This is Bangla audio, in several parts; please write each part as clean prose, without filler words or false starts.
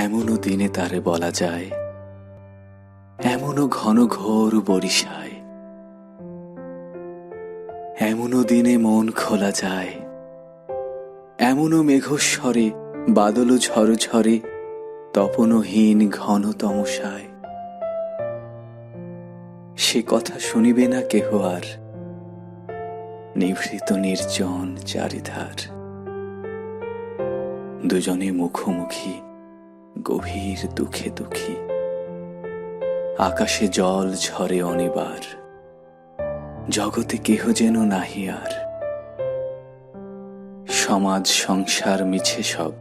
এমনও দিনে তারে বলা যায়, এমনও ঘন ঘোর বরিশায়, এমনও দিনে মন খোলা যায়, এমনও মেঘস্বরে বাদল ঝড় ঝরে তপনহীন ঘন তমসায়। সে কথা শুনিবে না কেহ আর, নিভৃত নির্জন চারিধার। দুজনে মুখোমুখি গভীর দুঃখে দুঃখী, আকাশে জল ঝরে অনিবার, জগতে কেহ যেন নাহি আর। সমাজ সংসার মিছে সব,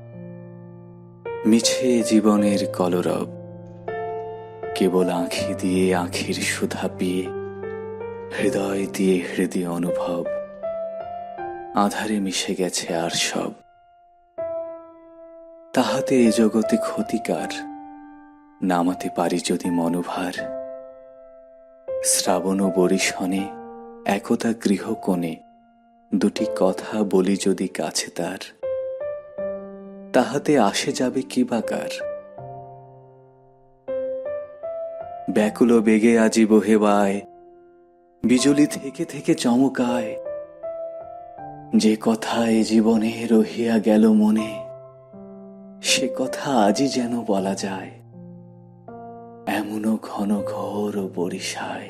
মিছে জীবনের কলরব, কেবল আঁখি দিয়ে আঁখির সুধা পিয়ে, হৃদয় দিয়ে হৃদয় অনুভব, আধারে মিশে গেছে আর সব। তাহাতে এ জগতে ক্ষতিকার, নামাতে পারি যদি মনোভার। শ্রাবণ ও বরিশনে একদা গৃহকোণে দুটি কথা বলি যদি কাছে তার, তাহাতে আসে যাবে কি বাকার। ব্যাকুল বেগে আজি বহেবায়, বিজলি থেকে থেকে চমকায়। যে কথা এ জীবনে রহিয়া গেল মনে, সে কথা আজই যেন বলা যায়, এমনও ঘন ঘোর বরিশায়।